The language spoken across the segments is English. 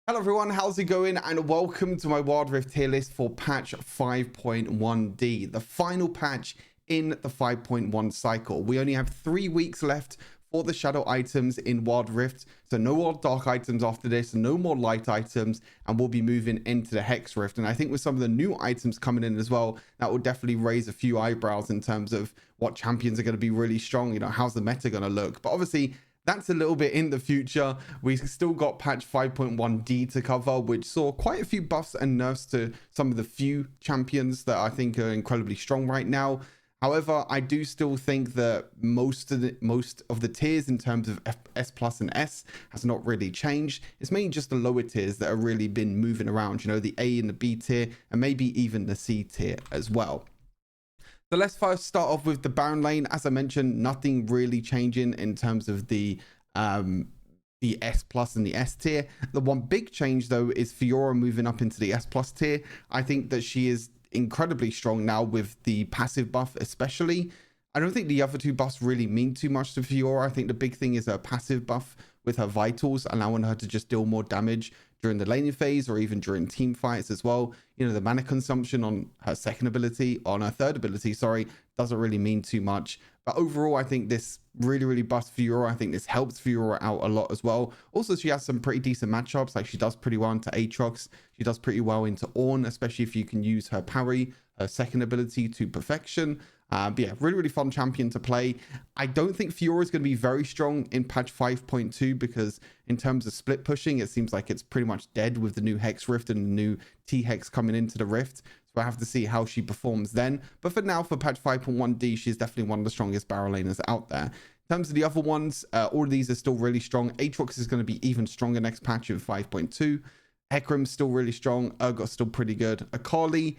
Hello everyone, how's it going? And welcome to my Wild Rift tier list for patch 5.1D, the final patch in the 5.1 cycle. We only have 3 weeks left for the shadow items in Wild Rift, so no more dark items after this, no more light items, and we'll be moving into the Hex Rift. And I think with some of the new items coming in as well, that will definitely raise a few eyebrows in terms of what champions are going to be really strong, how's the meta going to look. But obviously, that's a little bit in the future. We still got patch 5.1D to cover, which saw quite a few buffs and nerfs to some of the few champions that I think are incredibly strong right now. However, I do still think that most of the tiers in terms of S plus and S has not really changed. It's mainly just the lower tiers that have really been moving around, the A and the B tier, and maybe even the C tier as well. So let's first start off with the Baron lane. As I mentioned, nothing really changing in terms of the S plus and the S tier. The one big change though is Fiora moving up into the S plus tier. I think that she is incredibly strong now with the passive buff especially. I don't think the other two buffs really mean too much to Fiora. I think the big thing is her passive buff with her vitals, allowing her to just deal more damage during the laning phase or even during team fights as well. The mana consumption on her third ability, doesn't really mean too much. But overall, I think this really buffs Fiora. I think this helps Fiora out a lot as well. Also, she has some pretty decent matchups. Like, she does pretty well into Aatrox. She does pretty well into Ornn, especially if you can use her parry, her second ability to perfection. But yeah, really fun champion to play. I don't think Fiora is going to be very strong in patch 5.2 because in terms of split pushing, it seems like it's pretty much dead with the new Hex Rift and the new T-Hex coming into the Rift. So I have to see how she performs then. But for now, for patch 5.1D, she's definitely one of the strongest barrel laners out there. In terms of the other ones, all of these are still really strong. Aatrox is going to be even stronger next patch in 5.2. Hecarim's still really strong. Urgot's still pretty good. Akali,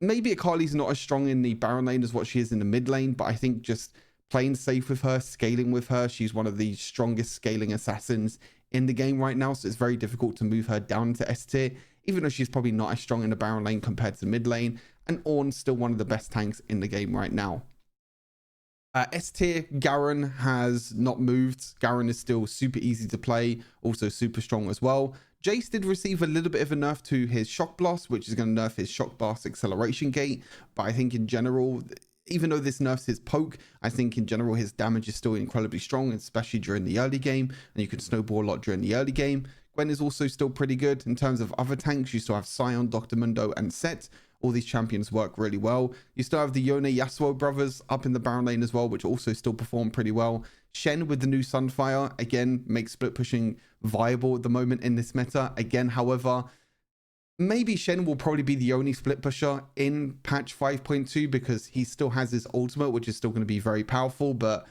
maybe Akali's not as strong in the Baron lane as what she is in the mid lane, but I think just playing safe with her, scaling with her, she's one of the strongest scaling assassins in the game right now, so it's very difficult to move her down to S tier, even though she's probably not as strong in the Baron lane compared to the mid lane. And Ornn's still one of the best tanks in the game right now. S tier, Garen has not moved. Garen is still super easy to play, also super strong as well. Jace did receive a little bit of a nerf to his Shock Blast, which is going to nerf his Shock Blast acceleration gate. But I think in general, even though this nerfs his poke, I think in general his damage is still incredibly strong, especially during the early game. And you can snowball a lot during the early game. Gwen is also still pretty good. In terms of other tanks, you still have Sion, Dr. Mundo, and Set. All these champions work really well. You still have the Yone Yasuo brothers up in the Baron lane as well, which also still perform pretty well. Shen with the new Sunfire, again, makes split pushing viable at the moment in this meta. Again, however, maybe Shen will probably be the only split pusher in patch 5.2 because he still has his ultimate, which is still going to be very powerful, but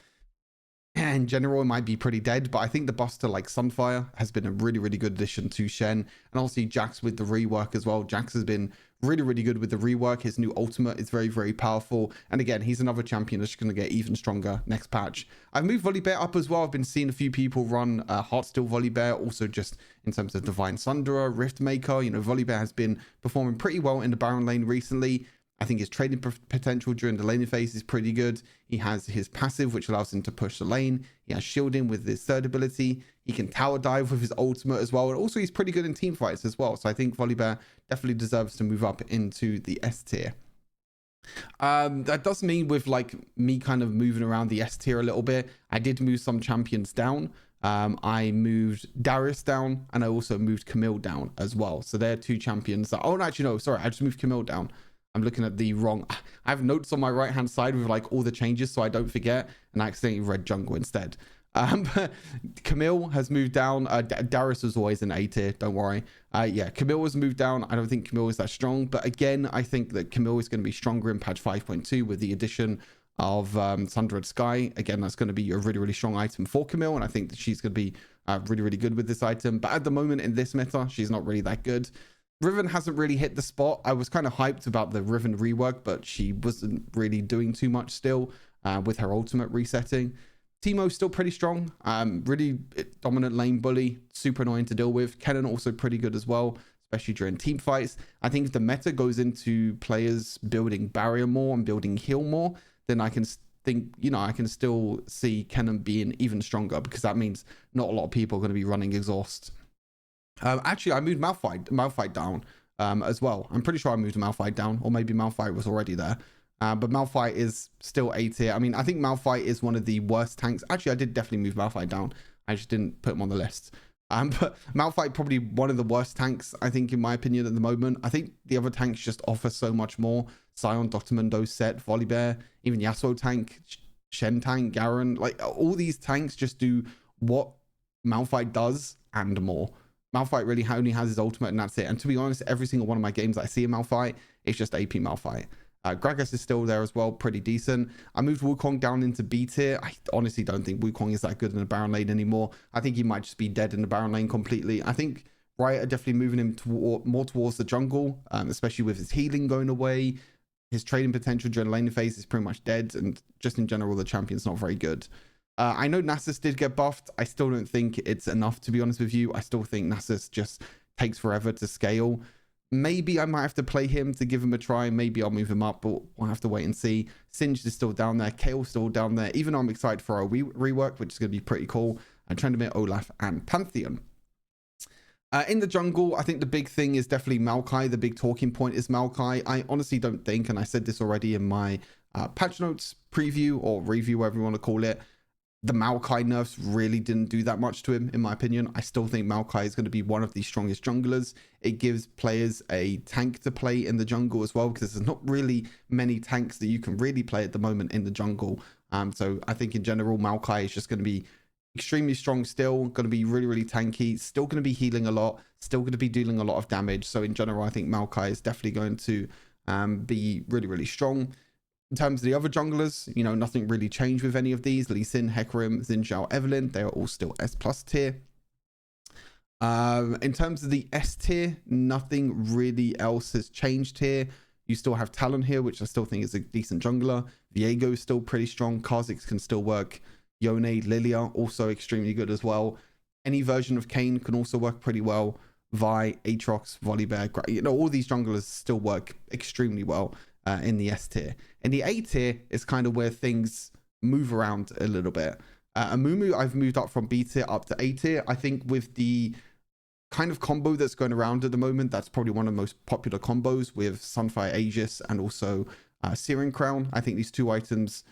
in general, it might be pretty dead. But I think the buster like Sunfire has been a really good addition to Shen. And also Jax with the rework as well. Jax has been really good with the rework. His new ultimate is very powerful. And again, he's another champion that's going to get even stronger next patch. I've moved Volibear up as well. I've been seeing a few people run Heartsteel Volibear. Also just in terms of Divine Sunderer, Riftmaker. Volibear has been performing pretty well in the Baron lane recently. I think his trading potential during the laning phase is pretty good. He has his passive, which allows him to push the lane. He has shielding with his third ability. He can tower dive with his ultimate as well. And also he's pretty good in team fights as well. So I think Volibear definitely deserves to move up into the S tier. That does mean with like me kind of moving around the S tier a little bit, I did move some champions down. I moved Darius down and I also moved Camille down as well. So they're two champions that, oh no, actually no, sorry, I just moved Camille down. I'm looking at the wrong, I have notes on my right hand side with like all the changes so I don't forget, and I accidentally read jungle instead. Camille has moved down. Darius was always an A tier, don't worry. Yeah, Camille was moved down. I don't think Camille is that strong, but again, I think that Camille is going to be stronger in patch 5.2 with the addition of Sundered Sky. Again, that's going to be a really strong item for Camille, and I think that she's going to be really good with this item. But at the moment in this meta, she's not really that good. Riven hasn't really hit the spot. I was kind of hyped about the Riven rework, but she wasn't really doing too much still with her ultimate resetting. Teemo's still pretty strong. Really dominant lane bully. Super annoying to deal with. Kennen also pretty good as well, especially during team fights. I think if the meta goes into players building barrier more and building heal more, then I can think, I can still see Kennen being even stronger because that means not a lot of people are going to be running exhaust. Actually, I moved Malphite down as well. I'm pretty sure I moved Malphite down, or maybe Malphite was already there. But Malphite is still A tier. I mean, I think Malphite is one of the worst tanks. Actually, I did definitely move Malphite down. I just didn't put him on the list. But Malphite probably one of the worst tanks, I think, in my opinion, at the moment. I think the other tanks just offer so much more. Sion, Dr. Mundo, Set, Volibear, even Yasuo tank, Shen tank, Garen. Like, all these tanks just do what Malphite does and more. Malphite really only has his ultimate and that's it. And to be honest, every single one of my games that I see in Malphite, it's just AP Malphite. Gragas is still there as well, pretty decent. I moved Wukong down into B tier. I honestly don't think Wukong is that good in the Baron lane anymore. I think he might just be dead in the Baron lane completely. I think Riot are definitely moving him more towards the jungle, especially with his healing going away. His trading potential during laning phase is pretty much dead, and just in general, the champion's not very good. I know Nasus did get buffed. I still don't think it's enough, to be honest with you. I still think Nasus just takes forever to scale. Maybe I might have to play him to give him a try. Maybe I'll move him up, but we'll have to wait and see. Singed is still down there. Kale's still down there. Even though I'm excited for our rework, which is going to be pretty cool. And Tryndamere, Olaf, and Pantheon. In the jungle, I think the big thing is definitely Maokai. The big talking point is Maokai. I honestly don't think, and I said this already in my patch notes preview or review, whatever you want to call it, the Maokai nerfs really didn't do that much to him, in my opinion. I still think Maokai is going to be one of the strongest junglers. It gives players a tank to play in the jungle as well, because there's not really many tanks that you can really play at the moment in the jungle. So I think in general, Maokai is just going to be extremely strong still, going to be really, really tanky, still going to be healing a lot, still going to be dealing a lot of damage. So in general, I think Maokai is definitely going to be really, really strong. In terms of the other junglers, you know, nothing really changed with any of these. Lee Sin, Hecarim, Xin Zhao, Evelynn, they are all still S+ tier. In terms of the S tier, nothing really else has changed here. You still have Talon here, which I still think is a decent jungler. Viego is still pretty strong. Kha'Zix can still work. Yone, Lilia, also extremely good as well. Any version of Kayn can also work pretty well. Vi, Aatrox, Volibear, you know, all these junglers still work extremely well in the S tier. In the A tier is kind of where things move around a little bit. Amumu, I've moved up from B tier up to A tier. I think with the kind of combo that's going around at the moment, that's probably one of the most popular combos with Sunfire Aegis and also Searing Crown. I think these two items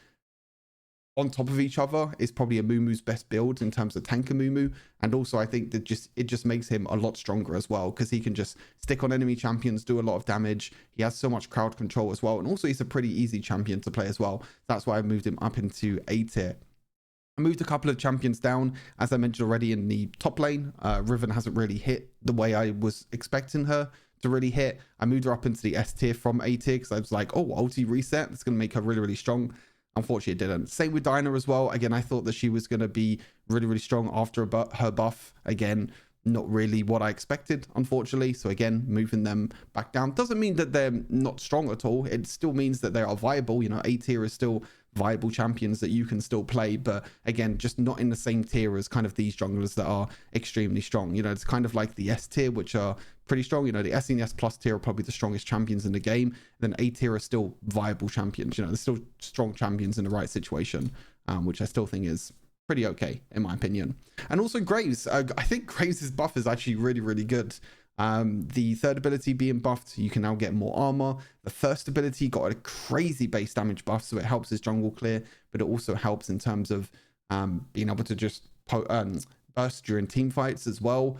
on top of each other is probably Amumu's best build in terms of tank Amumu. And also I think that it just makes him a lot stronger as well, because he can just stick on enemy champions, do a lot of damage. He has so much crowd control as well, and also he's a pretty easy champion to play as well. That's why I moved him up into A tier. I moved a couple of champions down, as I mentioned already, in the top lane. Riven hasn't really hit the way I was expecting her to really hit. I moved her up into the S tier from A tier because I was like, oh, ulti reset, that's going to make her really, really strong. Unfortunately, it didn't. Same with Dinah as well. Again, I thought that she was going to be really, really strong after her buff. Again, not really what I expected, unfortunately. So again, moving them back down doesn't mean that they're not strong at all. It still means that they are viable. You know, A tier is still viable champions that you can still play, but again, just not in the same tier as kind of these junglers that are extremely strong. You know, it's kind of like the S tier, which are pretty strong. You know, the S and the S plus tier are probably the strongest champions in the game. And then A tier are still viable champions. You know, they're still strong champions in the right situation, which I still think is pretty okay, in my opinion. And also Graves. I think Graves' buff is actually really, really good. The third ability being buffed, you can now get more armor. The first ability got a crazy base damage buff, so it helps his jungle clear, but it also helps in terms of being able to just burst during team fights as well.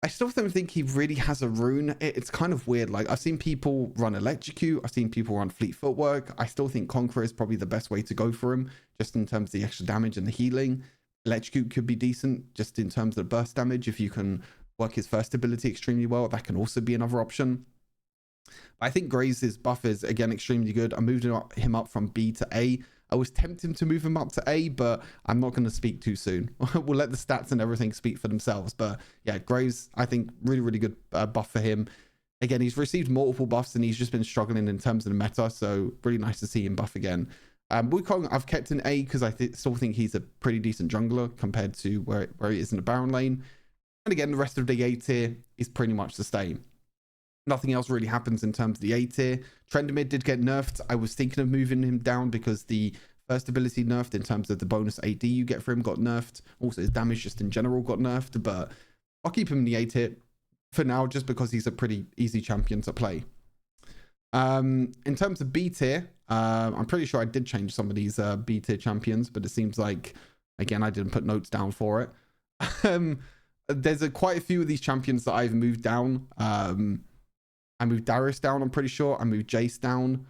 I still don't think he really has a rune. It's kind of weird. Like, I've seen people run Electrocute, I've seen people run Fleet Footwork. I still think Conqueror is probably the best way to go for him, just in terms of the extra damage and the healing. Electrocute could be decent just in terms of burst damage. If you can work his first ability extremely well, that can also be another option. But I think Graves' buff is, again, extremely good. I moved him up from B to A. I was tempted to move him up to A, but I'm not going to speak too soon. We'll let the stats and everything speak for themselves. But yeah, Graves, I think, really, really good buff for him. Again, he's received multiple buffs and he's just been struggling in terms of the meta. So really nice to see him buff again. Wukong, I've kept in A because I still think he's a pretty decent jungler compared to where he is in the Baron lane. And again, the rest of the A tier is pretty much the same. Nothing else really happens in terms of the A tier. Tryndamere did get nerfed. I was thinking of moving him down because the first ability nerfed in terms of the bonus AD you get for him got nerfed. Also, his damage just in general got nerfed. But I'll keep him in the A tier for now, just because he's a pretty easy champion to play. In terms of B tier, I'm pretty sure I did change some of these B tier champions, but it seems like, again, I didn't put notes down for it. There's quite a few of these champions that I've moved down. I moved Darius down, I'm pretty sure. I moved Jace down.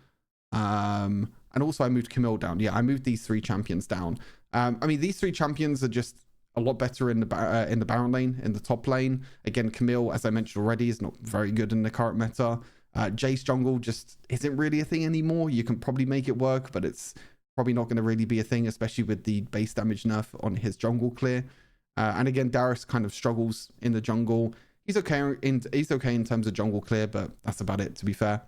And also I moved Camille down. Yeah, I moved these 3 champions down. I mean, these 3 champions are just a lot better in the Baron lane, in the top lane. Again, Camille, as I mentioned already, is not very good in the current meta. Jace jungle just isn't really a thing anymore. You can probably make it work, but it's probably not going to really be a thing, especially with the base damage nerf on his jungle clear. And again, Darius kind of struggles in the jungle. He's okay in terms of jungle clear, but that's about it, to be fair.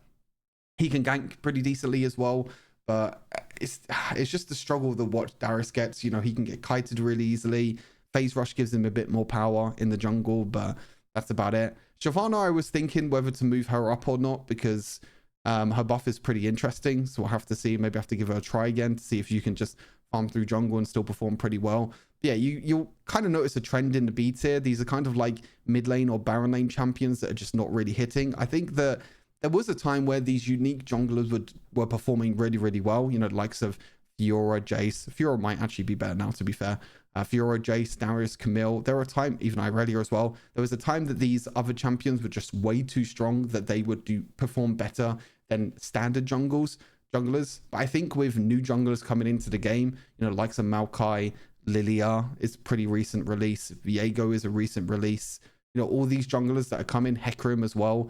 He can gank pretty decently as well, but it's just the struggle that what Darius gets. You know, he can get kited really easily. Phase Rush gives him a bit more power in the jungle, but that's about it. Shyvana, I was thinking whether to move her up or not, because her buff is pretty interesting. So we'll have to see. Maybe I have to give her a try again to see if you can just farm through jungle and still perform pretty well. But yeah, you'll kind of notice a trend in the B tier. These are kind of like mid lane or Baron lane champions that are just not really hitting. I think that there was a time where these unique junglers were performing really, really well. You know, the likes of Fiora, Jace. Fiora might actually be better now, to be fair. Fiora, Jace, Darius, Camille. There were a time, even Irelia as well, there was a time that these other champions were just way too strong that they would perform better than standard junglers. But I think with new junglers coming into the game, you know, the likes of Maokai, Lilia is a pretty recent release. Viego is a recent release. You know, all these junglers that are coming, Hecarim as well.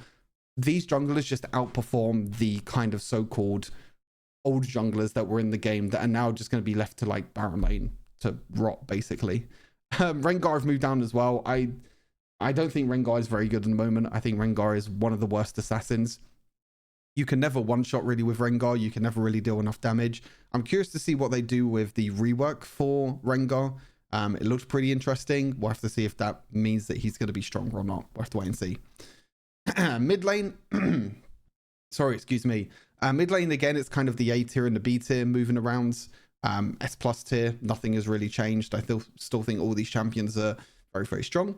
These junglers just outperform the kind of so-called old junglers that were in the game that are now just going to be left to like Baron lane to rot, basically. Rengar have moved down as well. I don't think Rengar is very good in the moment. I think Rengar is one of the worst assassins. You can never one-shot really with Rengar. You can never really deal enough damage. I'm curious to see what they do with the rework for Rengar. It looks pretty interesting. We'll have to see if that means that he's going to be stronger or not. We'll have to wait and see. Mid lane, sorry, excuse me. Mid lane, again, it's kind of the A tier and the B tier moving around. S plus tier, nothing has really changed. I still think all these champions are very, very strong.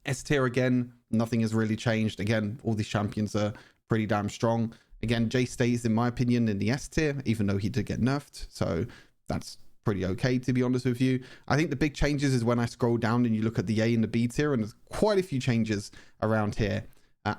S tier, again, nothing has really changed. Again, all these champions are pretty damn strong. Again, Jace stays, in my opinion, in the S tier, even though he did get nerfed. So that's pretty okay, to be honest with you. I think the big changes is when I scroll down and you look at the A and the B tier, and there's quite a few changes around here.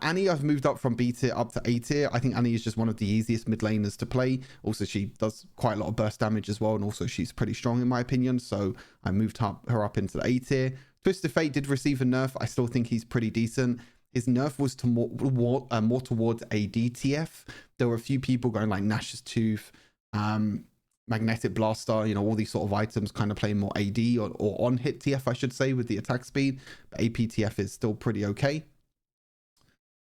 Annie, I've moved up from B tier up to A tier. I think Annie is just one of the easiest mid laners to play. Also, she does quite a lot of burst damage as well, and also she's pretty strong in my opinion. So I moved her up into the A tier. Twisted Fate did receive a nerf. I still think he's pretty decent. His nerf was to more towards a DTF. There were a few people going like Nash's Tooth, Magnetic Blaster, you know, all these sort of items kind of playing more AD or on hit TF, I should say, with the attack speed. But APTF is still pretty okay.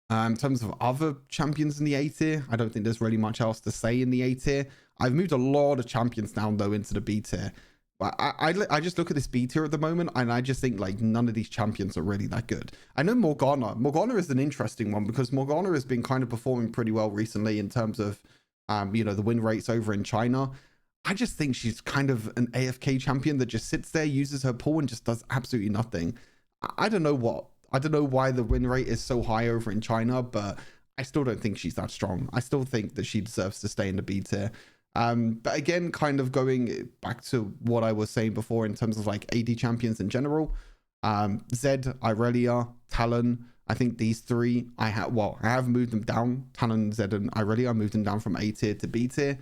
In terms of other champions in the A tier, I don't think there's really much else to say in the A tier. I've moved a lot of champions down though into the B tier. But I just look at this B tier at the moment and I just think like none of these champions are really that good. I know Morgana. Morgana is an interesting one because Morgana has been kind of performing pretty well recently in terms of, you know, the win rates over in China. I just think she's kind of an AFK champion that just sits there, uses her pull and just does absolutely nothing. I don't know why the win rate is so high over in China, but I still don't think she's that strong. I still think that she deserves to stay in the B tier. But again, kind of going back to what I was saying before in terms of like AD champions in general, Zed, Irelia, Talon, I think these three, I have moved them down. Talon, Zed, and Irelia, I moved them down from A tier to B tier.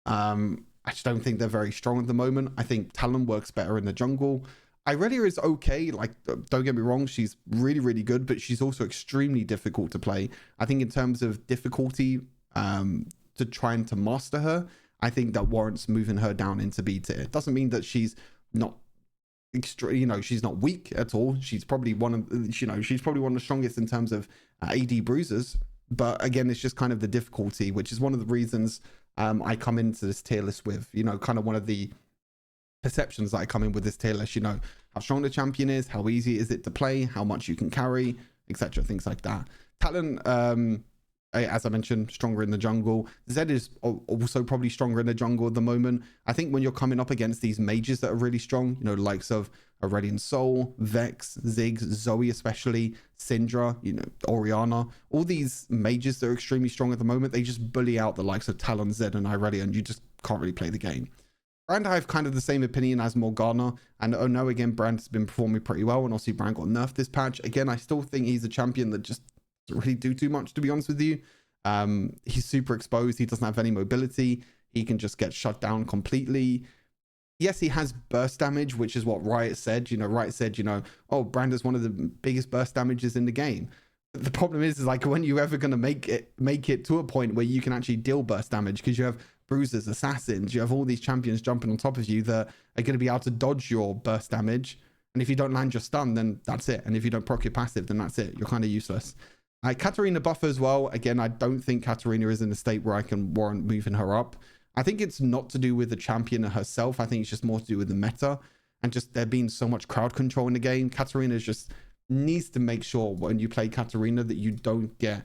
I just don't think they're very strong at the moment. I think Talon works better in the jungle. Irelia is okay, like, don't get me wrong, she's really, really good, but she's also extremely difficult to play. I think in terms of difficulty to trying to master her, I think that warrants moving her down into B tier. It doesn't mean that she's not she's not weak at all. She's probably one of the strongest in terms of AD bruisers. But again, it's just kind of the difficulty, which is one of the reasons I come into this tier list with, you know, kind of one of the perceptions that I come in with this tier list, you know, how strong the champion is, how easy is it to play, how much you can carry, etc. Things like that. Talon, as I mentioned, stronger in the jungle. Zed is also probably stronger in the jungle at the moment. I think when you're coming up against these mages that are really strong, you know, the likes of Aurelion Sol, Vex, Ziggs, Zoe especially, Syndra, you know, Orianna, all these mages that are extremely strong at the moment, they just bully out the likes of Talon, Zed, and Irelia, you just can't really play the game. Brand, I have kind of the same opinion as Morgana, and oh no, again, Brand has been performing pretty well, and obviously Brand got nerfed this patch. Again, I still think he's a champion that just doesn't really do too much, to be honest with you. He's super exposed, he doesn't have any mobility, he can just get shut down completely. Yes, he has burst damage, which is what Riot said. You know, Riot said, you know, oh, Brand is one of the biggest burst damages in the game. The problem is like, when you ever going to make it to a point where you can actually deal burst damage, because you have bruisers, assassins, you have all these champions jumping on top of you that are going to be able to dodge your burst damage. And if you don't land your stun, then that's it. And if you don't proc your passive, then that's it. You're kind of useless. Katarina buff as well. Again, I don't think Katarina is in a state where I can warrant moving her up. I think it's not to do with the champion herself. I think it's just more to do with the meta and just there being so much crowd control in the game. Katarina just needs to make sure when you play Katarina that you don't get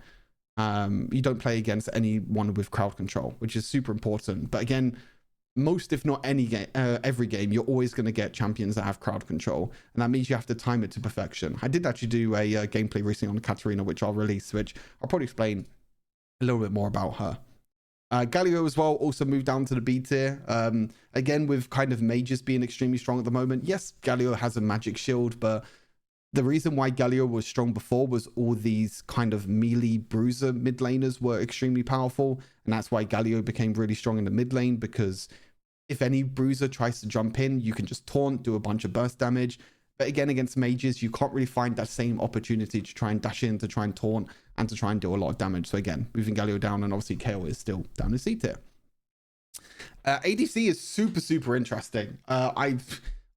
you don't play against anyone with crowd control, which is super important. But again, most if not any game, every game, you're always going to get champions that have crowd control, and that means you have to time it to perfection. I did actually do a gameplay recently on Katarina, which I'll release, which I'll probably explain a little bit more about her. Galio as well also moved down to the B tier. Again, with kind of mages being extremely strong at the moment. Yes, Galio has a magic shield, but the reason why Galio was strong before was all these kind of melee bruiser mid laners were extremely powerful, and that's why Galio became really strong in the mid lane, because if any bruiser tries to jump in, you can just taunt, do a bunch of burst damage. But again, against mages, you can't really find that same opportunity to try and dash in, to try and taunt, and to try and do a lot of damage. So again, moving Galio down, and obviously Kayle is still down in C tier. ADC is super interesting.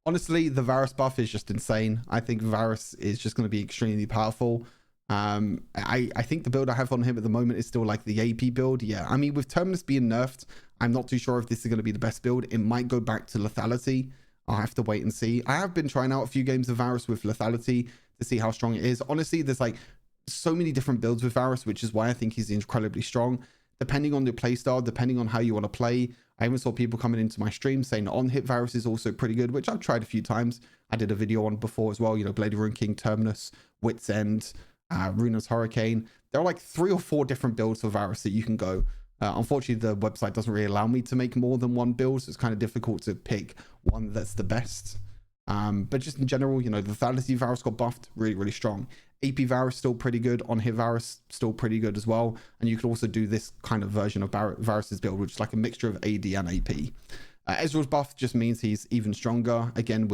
Honestly, the Varus buff is just insane. I think Varus is just going to be extremely powerful. I think the build I have on him at the moment is still like the AP build. Yeah, I mean, with Terminus being nerfed, I'm not too sure if this is going to be the best build. It might go back to lethality. I'll have to wait and see. I have been trying out a few games of Varus with lethality to see how strong it is. Honestly, there's like so many different builds with Varus, which is why I think he's incredibly strong. Depending on your playstyle, depending on how you want to play. I even saw people coming into my stream saying on-hit Varus is also pretty good, which I've tried a few times. I did a video on before as well, you know, Blade of Ruin King, Terminus, Wit's End, Runa's Hurricane. There are like 3 or 4 different builds for Varus that you can go. Unfortunately, the website doesn't really allow me to make more than one build, so it's kind of difficult to pick one that's the best. But just in general, you know, the lethality Varus got buffed really strong. AP Varus still pretty good. On-hit Varus still pretty good as well. And you could also do this kind of version of Varus's build, which is like a mixture of AD and AP. Ezreal's buff just means he's even stronger. Again,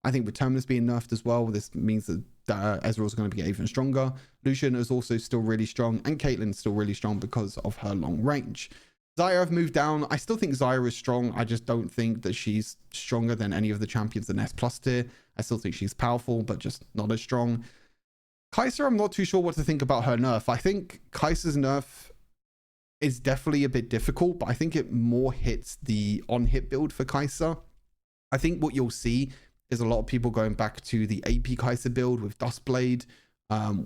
I think with Terminus being nerfed as well, this means that Ezreal's going to be even stronger. Lucian is also still really strong, and Caitlyn's still really strong because of her long range. Xayah I've moved down. I still think Xayah is strong. I just don't think that she's stronger than any of the champions in S+ tier. I still think she's powerful, but just not as strong. Kai'Sa, I'm not too sure what to think about her nerf. I think Kai'Sa's nerf is definitely a bit difficult, but I think it more hits the on-hit build for Kai'Sa. I think what you'll see is a lot of people going back to the AP Kai'Sa build with Duskblade,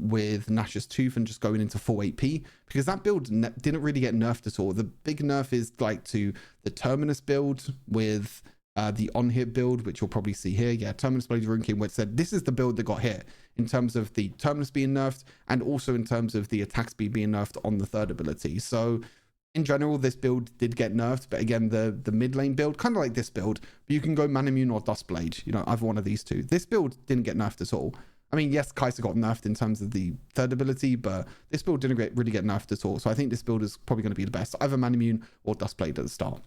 with Nash's Tooth, and just going into full AP, because that build didn't really get nerfed at all. The big nerf is like to the Terminus build with the on-hit build, which you'll probably see here. Yeah, Terminus Blade of Ruin King, which said this is the build that got hit in terms of the Terminus being nerfed, and also in terms of the attack speed being nerfed on the third ability. So in general, this build did get nerfed, but again, the mid lane build, kind of like this build, but you can go Manamune or Duskblade, you know, either one of these two. This build didn't get nerfed at all. I mean, yes, Kai'Sa got nerfed in terms of the third ability, but this build didn't really get nerfed at all. So I think this build is probably going to be the best, either Manamune or Duskblade at the start.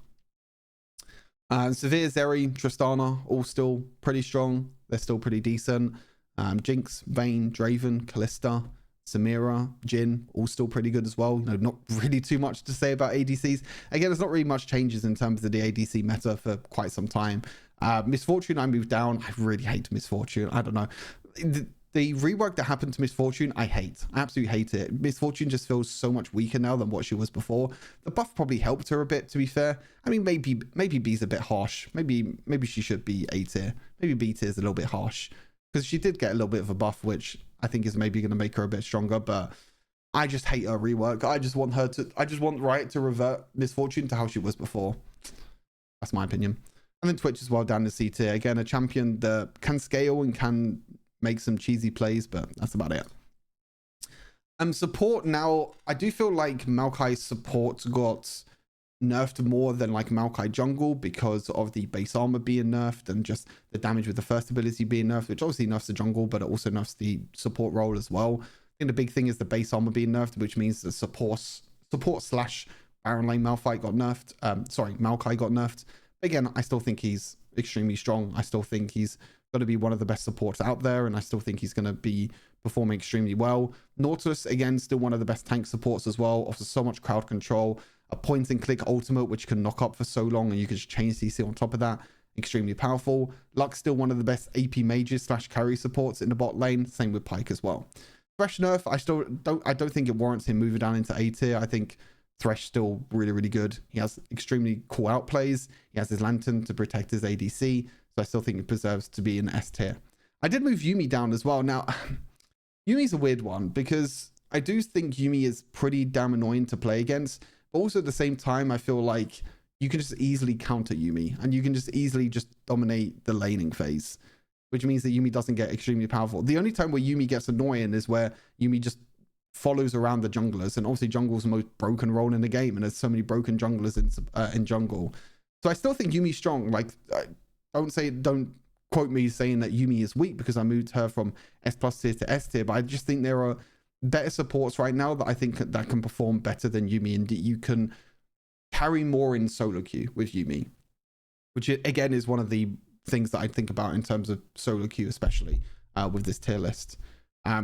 Severe, Zeri, Tristana, all still pretty strong. They're still pretty decent. Jinx, Vayne, Draven, Kalista, Samira, Jhin, all still pretty good as well. You know, not really too much to say about ADCs. Again, there's not really much changes in terms of the ADC meta for quite some time. Miss Fortune, I moved down. I really hate Miss Fortune. I don't know. The rework that happened to Miss Fortune, I hate. I absolutely hate it. Miss Fortune just feels so much weaker now than what she was before. The buff probably helped her a bit, to be fair. I mean, maybe B's a bit harsh. Maybe she should be A tier. Maybe B tier is a little bit harsh, because she did get a little bit of a buff, which I think is maybe going to make her a bit stronger. But I just hate her rework. I just want Riot to revert Miss Fortune to how she was before. That's my opinion. And then Twitch as well down to C tier. Again, a champion that can scale and can make some cheesy plays, but that's about it. Support now, I do feel like Maokai's support got nerfed more than like Maokai jungle because of the base armor being nerfed and just the damage with the first ability being nerfed, which obviously nerfs the jungle, but it also nerfs the support role as well. I think the big thing is the base armor being nerfed, which means the support slash Baron lane Malphite got nerfed. Maokai got nerfed. Again, I still think he's extremely strong. I still think he's going to be one of the best supports out there, and I still think he's going to be performing extremely well. Nautilus, again, still one of the best tank supports as well. Offers so much crowd control. A point and click ultimate, which can knock up for so long, and you can just chain CC on top of that. Extremely powerful. Lux still one of the best AP mages slash carry supports in the bot lane. Same with Pyke as well. Thresh nerf, I don't think it warrants him moving down into A tier. I think Thresh still really, really good. He has extremely cool outplays. He has his lantern to protect his ADC. So I still think it deserves to be in S tier. I did move Yuumi down as well. Now, Yuumi's a weird one because I do think Yuumi is pretty damn annoying to play against. But also at the same time, I feel like you can just easily counter Yuumi and you can just easily just dominate the laning phase, which means that Yuumi doesn't get extremely powerful. The only time where Yuumi gets annoying is where Yuumi just follows around the junglers, and obviously jungle's the most broken role in the game, and there's so many broken junglers in jungle. So I still think Yuumi's strong. Like, don't quote me saying that Yuumi is weak because I moved her from S+ tier to S tier, but I just think there are better supports right now that I think that can perform better than Yuumi, and you can carry more in solo queue with Yuumi, which again is one of the things that I think about in terms of solo queue, especially with this tier list.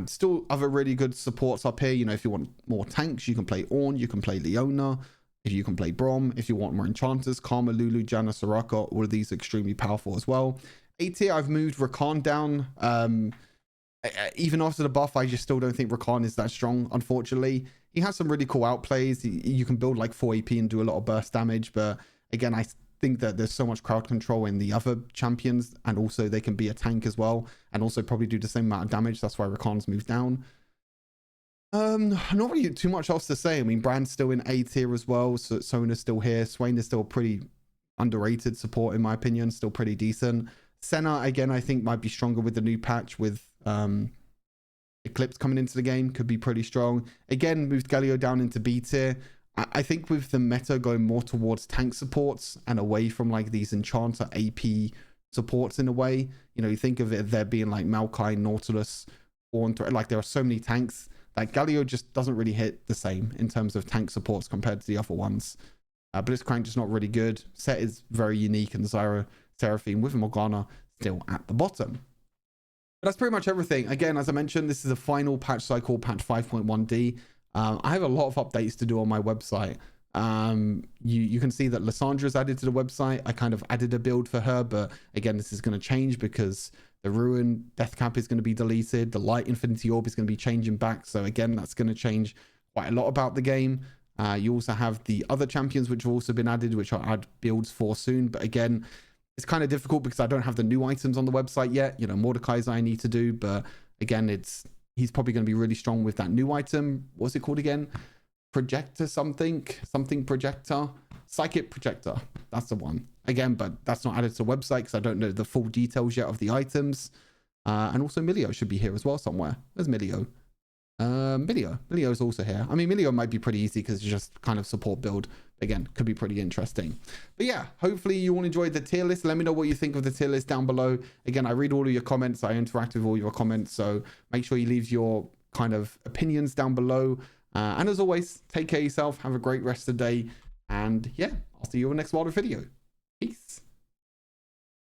Still other really good supports up here. You know, if you want more tanks, you can play Ornn, you can play Leona, if you can play Braum, if you want more enchanters, Karma, Lulu, Janna, Soraka, all of these are extremely powerful as well. A tier, I've moved Rakan down. Even after the buff, I just still don't think Rakan is that strong, unfortunately. He has some really cool outplays. You can build like 4 AP and do a lot of burst damage, but again, I think that there's so much crowd control in the other champions, and also they can be a tank as well, and also probably do the same amount of damage. That's why Rakan's moved down. Not really too much else to say. I mean, Brand's still in A tier as well, so Sona's still here. Swain is still pretty underrated support in my opinion, still pretty decent. Senna, again, I think might be stronger with the new patch with Eclipse coming into the game, could be pretty strong. Again, moved Galio down into B tier. I think with the meta going more towards tank supports and away from like these enchanter AP supports in a way, you know, you think of it there being like Maokai, Nautilus, Ornn, like there are so many tanks that Galio just doesn't really hit the same in terms of tank supports compared to the other ones. Blitzcrank just not really good. Set is very unique, and Zyra, Seraphine with Morgana still at the bottom. But that's pretty much everything. Again, as I mentioned, this is a final patch cycle, patch 5.1D. I have a lot of updates to do on my website. You can see that Lyssandra's added to the website. I kind of added a build for her, but again, this is going to change because the Ruin Death Cap is going to be deleted. The Light Infinity Orb is going to be changing back. So again, that's going to change quite a lot about the game. You also have the other champions, which have also been added, which I'll add builds for soon. But again, it's kind of difficult because I don't have the new items on the website yet. You know, Mordekaiser I need to do, but again, he's probably going to be really strong with that new item. What's it called again? Projector something projector, psychic projector. That's the one again, but that's not added to the website because I don't know the full details yet of the items. And also Milio should be here as well somewhere. Where's Milio? Milio is also here. I mean, Milio might be pretty easy because it's just kind of support build. Again, could be pretty interesting. But yeah, hopefully you all enjoyed the tier list. Let me know what you think of the tier list down below. Again, I read all of your comments. I interact with all your comments. So make sure you leave your kind of opinions down below. And as always, take care of yourself. Have a great rest of the day. And yeah, I'll see you in the next Wild Rift video.